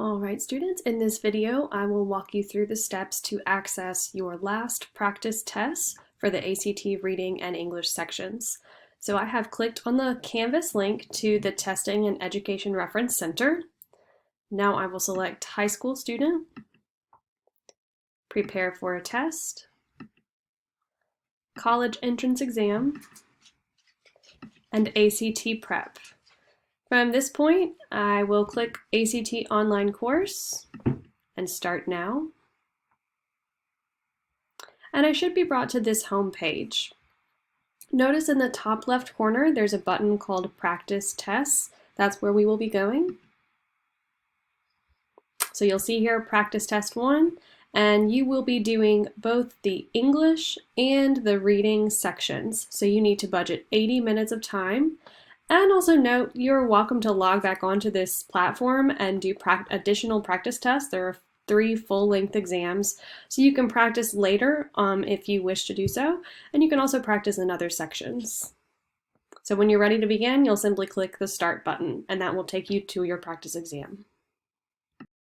All right, students, in this video, I will walk you through the steps to access your last practice tests for the ACT reading and English sections. So I have clicked on the Canvas link to the Testing and Education Reference Center. Now I will select High School Student, Prepare for a Test, College Entrance Exam, and ACT Prep. From this point, I will click ACT Online Course and Start Now. And I should be brought to this home page. Notice in the top left corner, there's a button called Practice Tests. That's where we will be going. So you'll see here Practice Test 1, and you will be doing both the English and the reading sections. So you need to budget 80 minutes of time. And also note, you're welcome to log back onto this platform and do additional practice tests. There are 3 full-length exams, so you can practice later if you wish to do so, and you can also practice in other sections. So when you're ready to begin, you'll simply click the Start button, and that will take you to your practice exam.